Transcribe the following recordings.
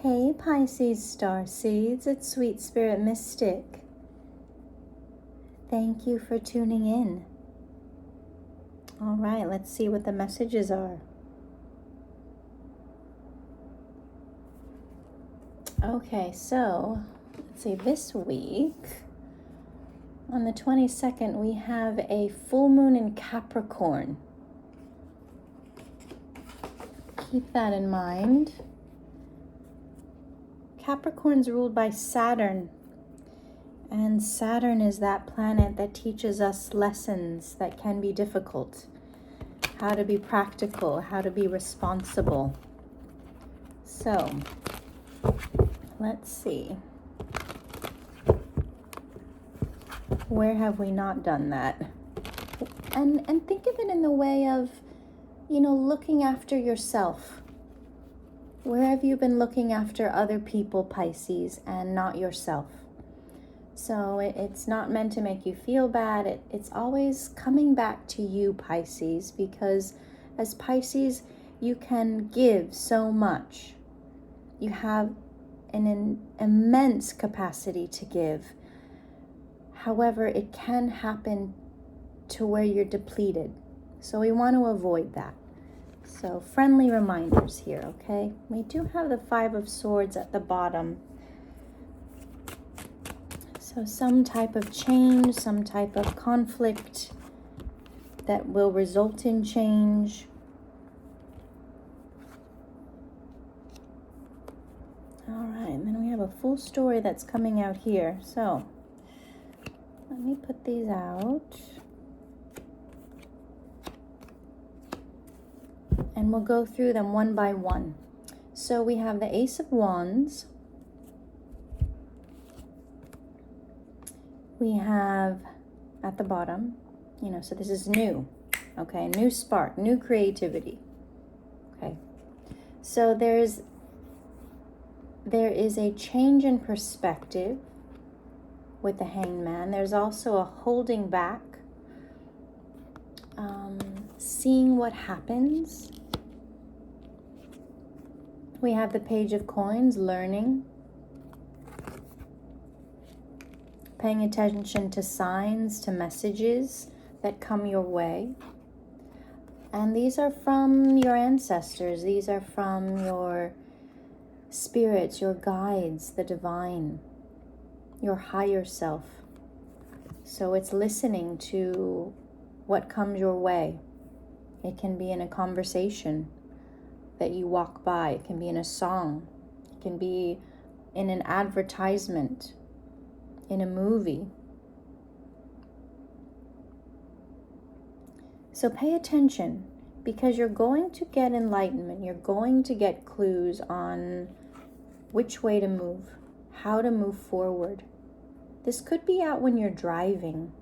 Hey Pisces starseeds, it's Sweet Spirit Mystic. Thank you for tuning in. All right, let's see what the messages are. Okay, so let's see, this week, on the 22nd, we have a full moon in Capricorn. Keep that in mind. Capricorn's ruled by Saturn. And Saturn is that planet that teaches us lessons that can be difficult. How to be practical, how to be responsible. So, let's see. Where have we not done that? And think of it in the way of, looking after yourself. Where have you been looking after other people, Pisces, and not yourself? So it's not meant to make you feel bad. It's always coming back to you, Pisces, because as Pisces, you can give so much. You have an immense capacity to give. However, it can happen to where you're depleted. So we want to avoid that. So friendly reminders here, okay? We do have the Five of Swords at the bottom. So some type of change, some type of conflict that will result in change. All right, and then we have a full story that's coming out here. So let me put these out. And we'll go through them one by one. So we have the Ace of Wands. We have at the bottom, so this is new, okay? New spark, new creativity, okay? So there is a change in perspective with the Hangman. There's also a holding back, seeing what happens. We have the Page of Coins, learning. Paying attention to signs, to messages that come your way. And these are from your ancestors. These are from your spirits, your guides, the divine, your higher self. So it's listening to what comes your way. It can be in a conversation that you walk by. It can be in a song. It can be in an advertisement, in a movie. So pay attention, because you're going to get enlightenment. You're going to get clues on which way to move, how to move forward. This could be out when you're driving.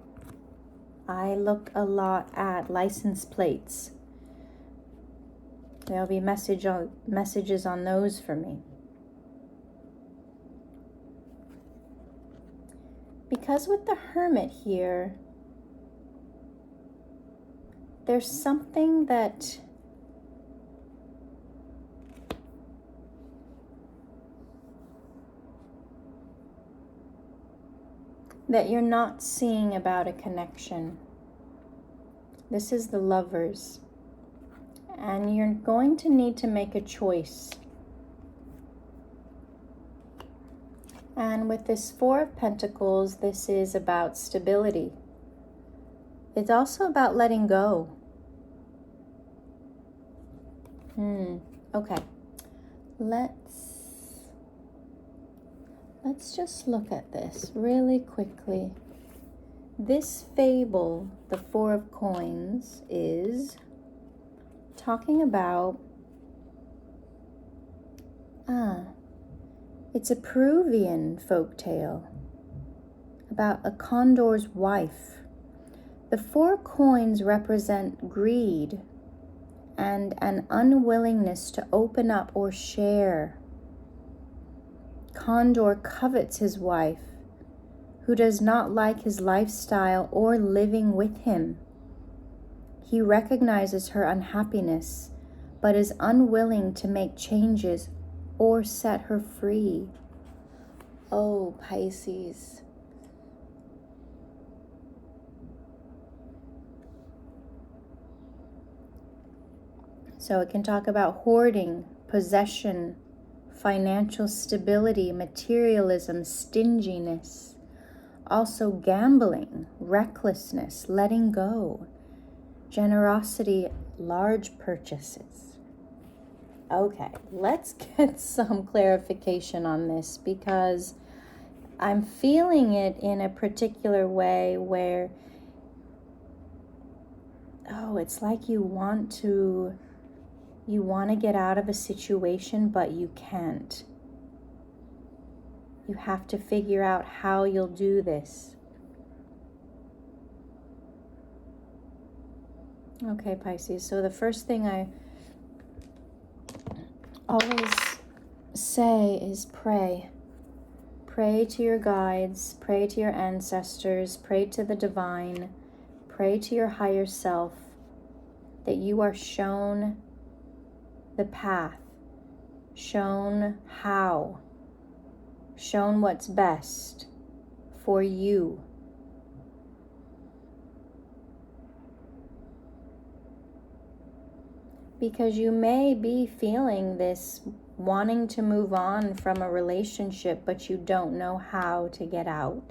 I look a lot at license plates. There'll be messages on those for me. Because with the Hermit here, there's something that you're not seeing about a connection. This is the Lovers. And you're going to need to make a choice. And with this Four of Pentacles, this is about stability. It's also about letting go. Okay. Let's just look at this really quickly. This fable, the Four of Coins, is talking about it's a Peruvian folktale about a condor's wife. The four coins represent greed and an unwillingness to open up or share. Condor covets his wife, who does not like his lifestyle or living with him. He recognizes her unhappiness, but is unwilling to make changes or set her free. Oh, Pisces. So it can talk about hoarding, possession, financial stability, materialism, stinginess. Also gambling, recklessness, letting go, generosity, large purchases. Okay, let's get some clarification on this, because I'm feeling it in a particular way where, it's like you want to get out of a situation, but you can't. You have to figure out how you'll do this. Okay, Pisces, so the first thing I always say is pray. Pray to your guides, pray to your ancestors, pray to the divine, pray to your higher self that you are shown the path, shown how, shown what's best for you. Because you may be feeling this, wanting to move on from a relationship, but you don't know how to get out.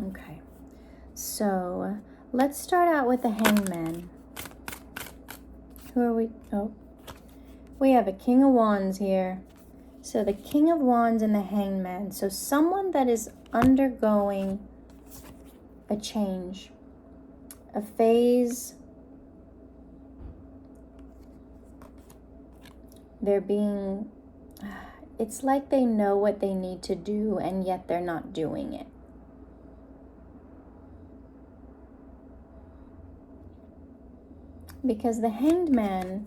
Okay, so let's start out with the Hangman. Who are we? Oh, we have a King of Wands here. So the King of Wands and the Hangman. So someone that is undergoing a change, a phase. It's like they know what they need to do, and yet they're not doing it. Because the Hanged Man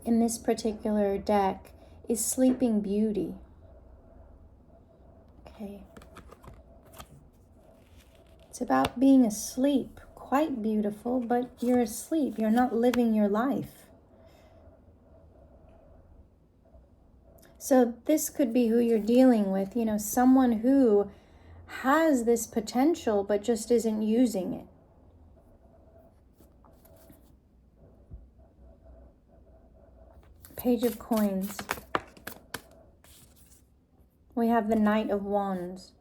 in this particular deck is Sleeping Beauty. Okay. It's about being asleep. Quite beautiful, but you're asleep. You're not living your life. So this could be who you're dealing with, someone who has this potential but just isn't using it. Page of Coins. We have the Knight of Wands.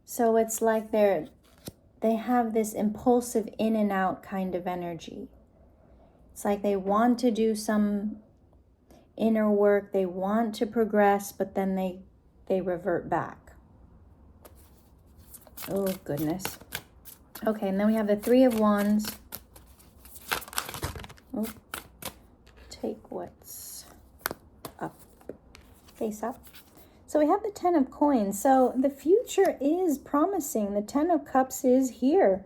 So it's like they have this impulsive in and out kind of energy. It's like they want to do some inner work, they want to progress, but then they revert back. Oh, goodness. Okay, and then we have the Three of Wands. Oh, take what's up. Face up. So we have the Ten of Coins. So the future is promising. The Ten of Cups is here.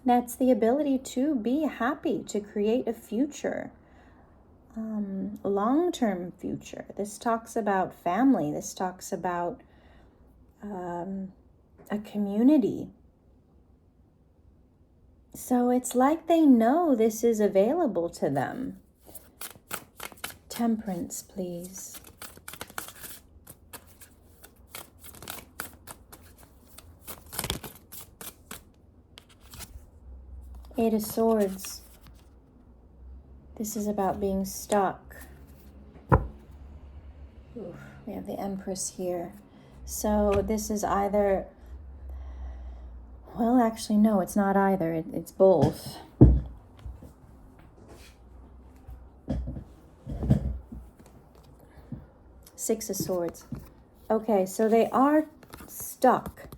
That's the ability to be happy, to create a future. Long-term future. This talks about family. This talks about a community. So it's like they know this is available to them. Temperance, please. Eight of Swords. This is about being stuck. Oof, we have the Empress here. So this is either, well, actually, no, it's not either. It's both. Six of Swords. Okay, so they are stuck.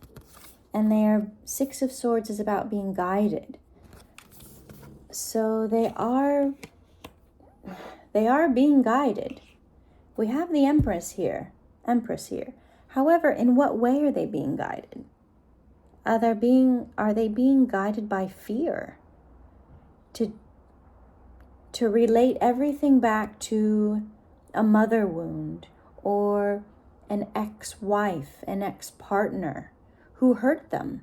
And Six of Swords is about being guided. So they are being guided. We have the Empress here. However, in what way are they being guided? Are they being guided by fear? To relate everything back to a mother wound or an ex-wife, an ex-partner who hurt them.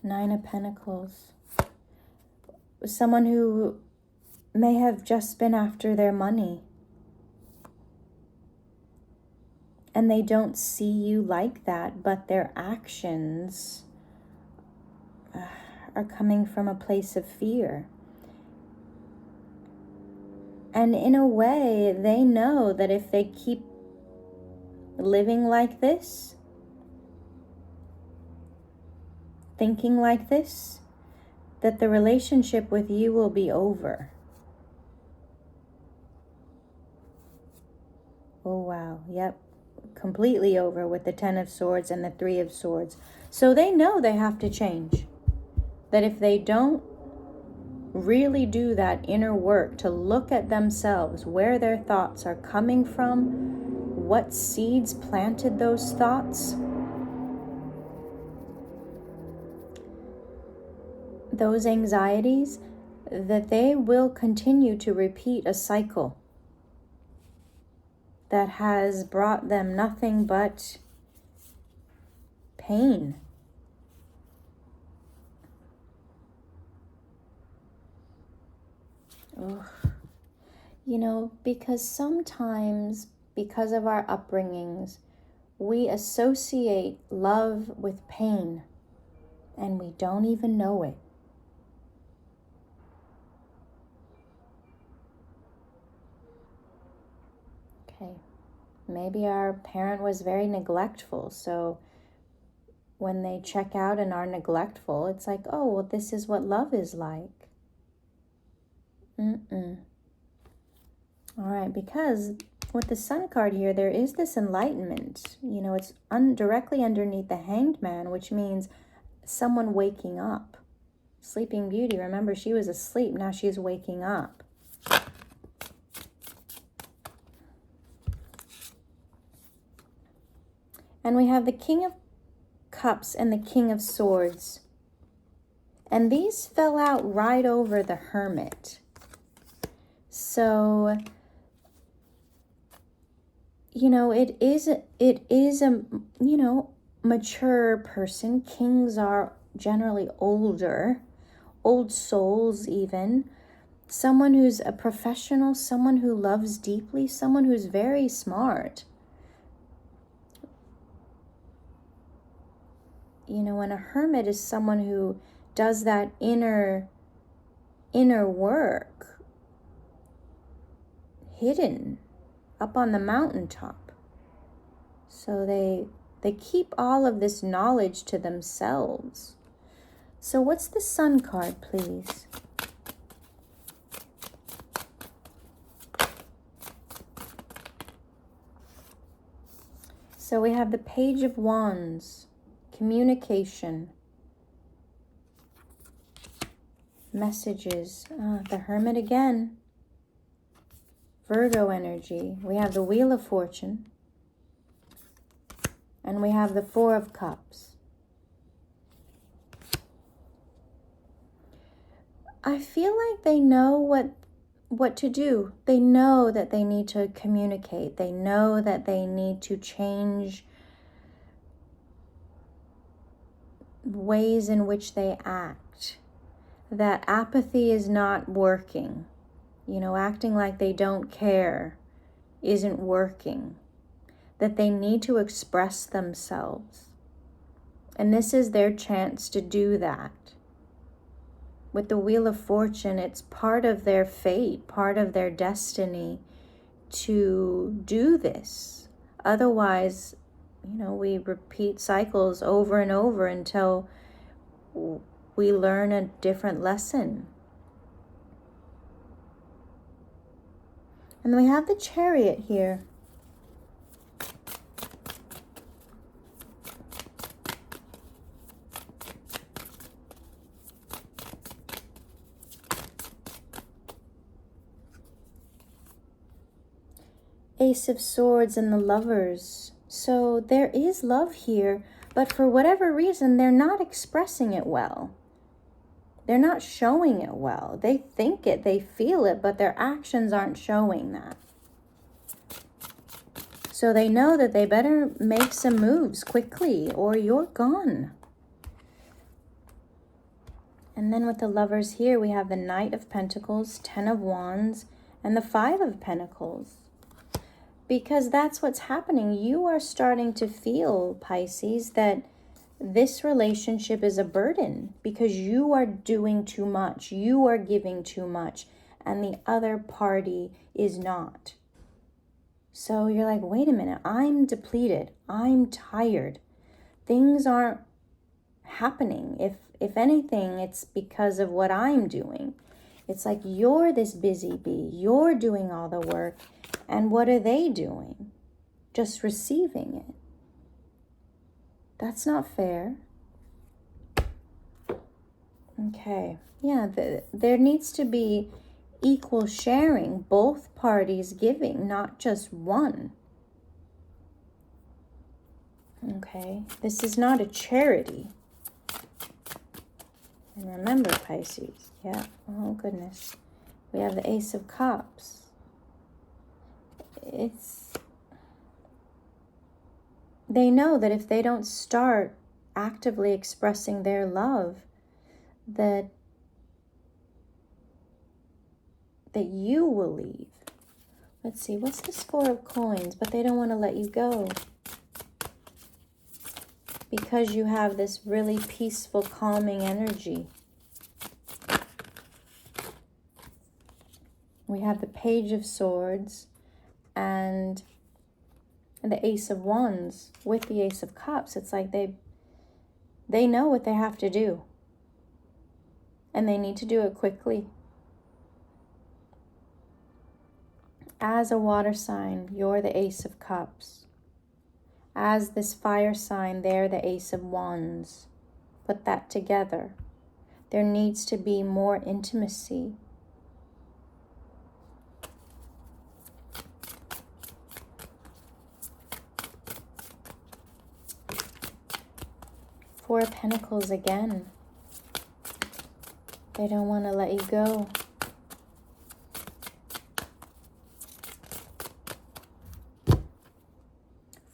Nine of Pentacles. someone who may have just been after their money, and they don't see you like that, but their actions are coming from a place of fear. And in a way, they know that if they keep living like this, thinking like this, that the relationship with you will be over. Oh, wow. Yep. Completely over with the 10 of Swords and the 3 of Swords. So they know they have to change. That if they don't really do that inner work to look at themselves, where their thoughts are coming from, what seeds planted those thoughts, those anxieties, that they will continue to repeat a cycle that has brought them nothing but pain. Ugh. You know, because sometimes, because of our upbringings, we associate love with pain, and we don't even know it. Okay, maybe our parent was very neglectful, so when they check out and are neglectful, it's like, oh, well, this is what love is like. All right, because with the Sun card here, there is this enlightenment. You know, it's directly underneath the Hanged Man, which means someone waking up. Sleeping Beauty, remember, she was asleep. Now she's waking up. And we have the King of Cups and the King of Swords. And these fell out right over the Hermit. So, you know, it is a, you know, mature person. Kings are generally older, old souls even. Someone who's a professional, someone who loves deeply, someone who's very smart. You know, and a hermit is someone who does that inner work, hidden, up on the mountaintop. So they keep all of this knowledge to themselves. So what's the Sun card, please? So we have the Page of Wands, communication, messages, the Hermit again, Virgo energy. We have the Wheel of Fortune, and we have the Four of Cups. I feel like they know what to do. They know that they need to communicate. They know that they need to change ways in which they act. That apathy is not working. You know, acting like they don't care isn't working. That they need to express themselves. And this is their chance to do that. With the Wheel of Fortune, it's part of their fate, part of their destiny to do this. Otherwise, you know, we repeat cycles over and over until we learn a different lesson. And we have the Chariot here. Ace of Swords and the Lovers. So there is love here, but for whatever reason, they're not expressing it well. They're not showing it well. They think it, they feel it, but their actions aren't showing that. So they know that they better make some moves quickly or you're gone. And then with the Lovers here, we have the Knight of Pentacles, Ten of Wands, and the Five of Pentacles. Because that's what's happening. You are starting to feel, Pisces, that this relationship is a burden because you are doing too much. You are giving too much, and the other party is not. So you're like, wait a minute, I'm depleted. I'm tired. Things aren't happening. If anything, it's because of what I'm doing. It's like you're this busy bee. You're doing all the work. And what are they doing? Just receiving it. That's not fair. Okay. Yeah, there needs to be equal sharing, both parties giving, not just one. Okay. This is not a charity. And remember, Pisces. Yeah. Oh, goodness. We have the Ace of Cups. They know that if they don't start actively expressing their love, that you will leave. Let's see, what's this Four of Coins? But they don't want to let you go. Because you have this really peaceful, calming energy. We have the Page of Swords and the Ace of Wands with the Ace of Cups. It's like they know what they have to do. And they need to do it quickly. As a water sign, you're the Ace of Cups. As this fire sign, they're the Ace of Wands. Put that together. There needs to be more intimacy. Four of Pentacles again. They don't want to let you go.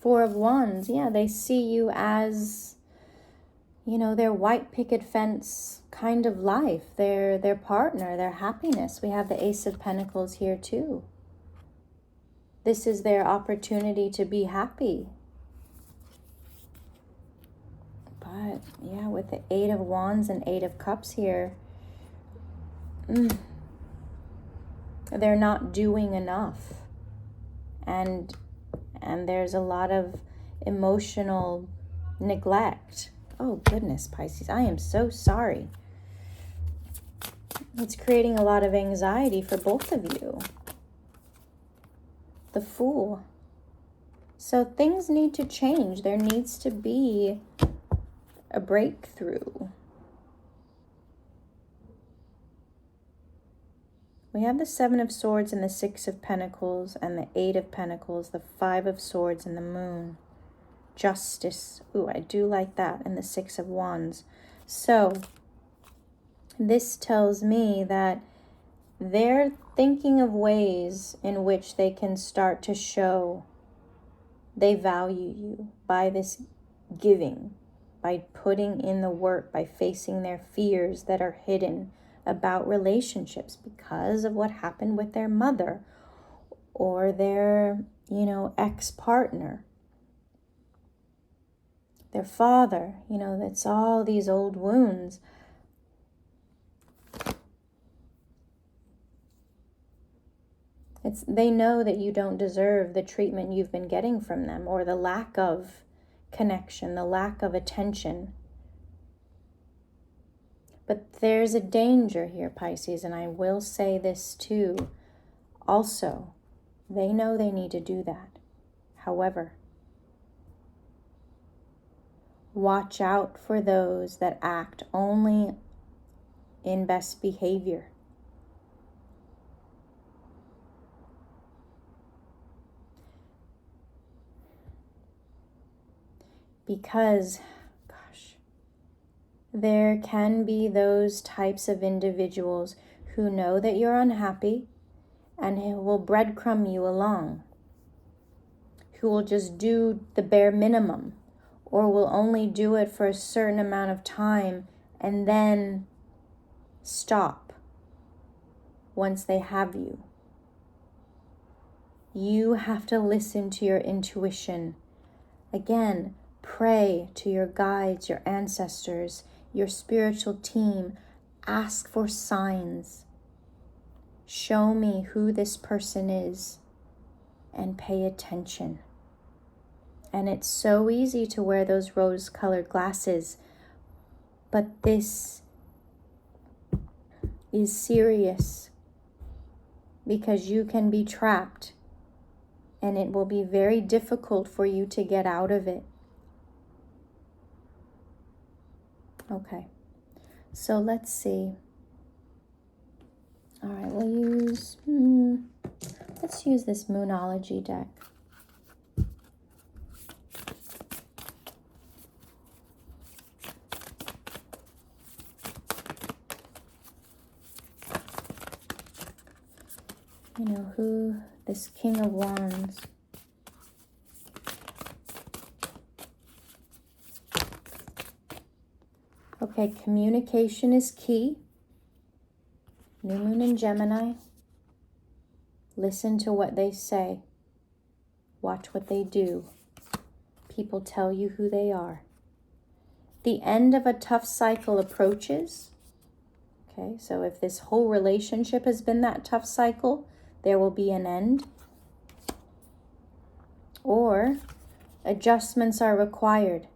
Four of Wands, yeah, they see you as, you know, their white picket fence kind of life, their partner, their happiness. We have the Ace of Pentacles here too. This is their opportunity to be happy. But yeah, with the Eight of Wands and Eight of Cups here, they're not doing enough. And there's a lot of emotional neglect. Oh, goodness, Pisces. I am so sorry. It's creating a lot of anxiety for both of you. The Fool. So things need to change. There needs to be a breakthrough. We have the Seven of Swords and the Six of Pentacles and the Eight of Pentacles, the Five of Swords and the Moon. Justice. Ooh, I do like that. And the Six of Wands. So this tells me that they're thinking of ways in which they can start to show they value you by this giving, by putting in the work, by facing their fears that are hidden about relationships because of what happened with their mother or their, ex-partner, their father. That's all these old wounds. They know that you don't deserve the treatment you've been getting from them, or the lack of connection, the lack of attention. But there's a danger here, Pisces, and I will say this too. Also, they know they need to do that. However, watch out for those that act only in best behavior. Because, there can be those types of individuals who know that you're unhappy and who will breadcrumb you along, who will just do the bare minimum or will only do it for a certain amount of time and then stop once they have you. You have to listen to your intuition. Again, pray to your guides, your ancestors, your spiritual team. Ask for signs. Show me who this person is and pay attention. And it's so easy to wear those rose-colored glasses, but this is serious because you can be trapped and it will be very difficult for you to get out of it. Okay, so let's see. All right, let's use this Moonology deck. You know, who this King of Wands. Okay, communication is key. New Moon in Gemini. Listen to what they say. Watch what they do. People tell you who they are. The end of a tough cycle approaches. Okay, so if this whole relationship has been that tough cycle, there will be an end. Or adjustments are required.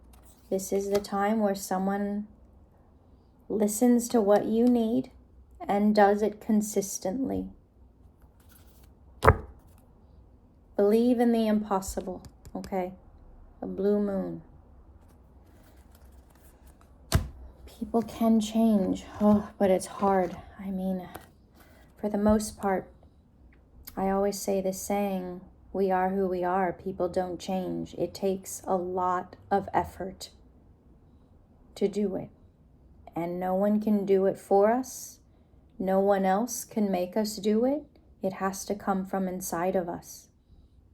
This is the time where someone listens to what you need and does it consistently. Believe in the impossible, okay? A blue moon. People can change, but it's hard. I mean, for the most part, I always say this saying, we are who we are. People don't change. It takes a lot of effort to do it. And no one can do it for us. No one else can make us do it. It has to come from inside of us.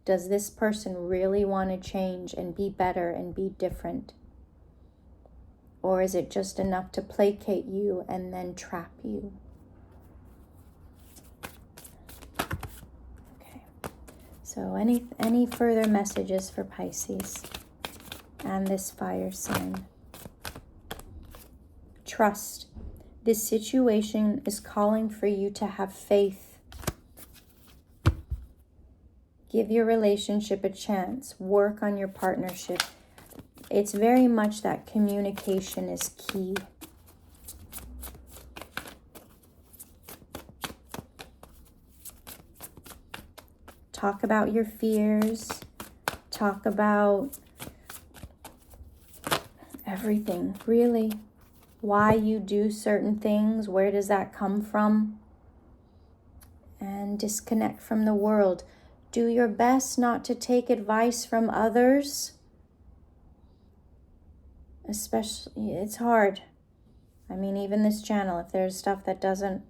Does this person really want to change and be better and be different? Or is it just enough to placate you and then trap you? Okay. So any further messages for Pisces and this fire sign? Trust. This situation is calling for you to have faith. Give your relationship a chance. Work on your partnership. It's very much that communication is key. Talk about your fears. Talk about everything, really. Why you do certain things, where does that come from? And disconnect from the world. Do your best not to take advice from others. Especially, it's hard. I mean, even this channel, if there's stuff that doesn't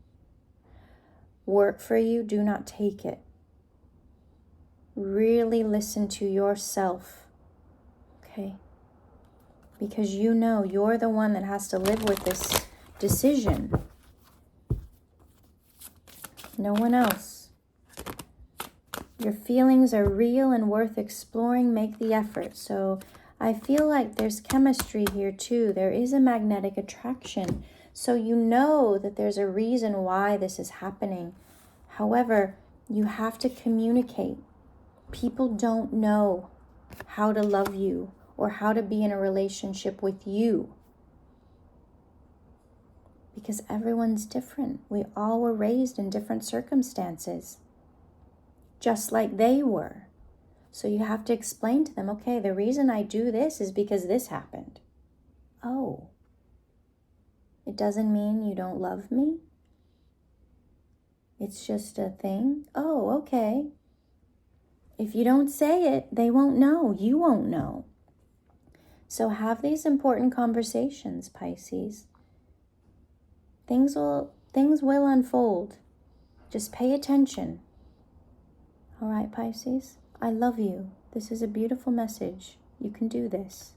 work for you, do not take it. Really listen to yourself, okay? Because you know you're the one that has to live with this decision. No one else. Your feelings are real and worth exploring. Make the effort. So I feel like there's chemistry here too. There is a magnetic attraction. So you know that there's a reason why this is happening. However, you have to communicate. People don't know how to love you or how to be in a relationship with you. Because everyone's different. We all were raised in different circumstances, just like they were. So you have to explain to them, okay, the reason I do this is because this happened. Oh, it doesn't mean you don't love me? It's just a thing? Oh, okay. If you don't say it, they won't know. You won't know. So have these important conversations, Pisces. Things will unfold. Just pay attention. All right, Pisces? I love you. This is a beautiful message. You can do this.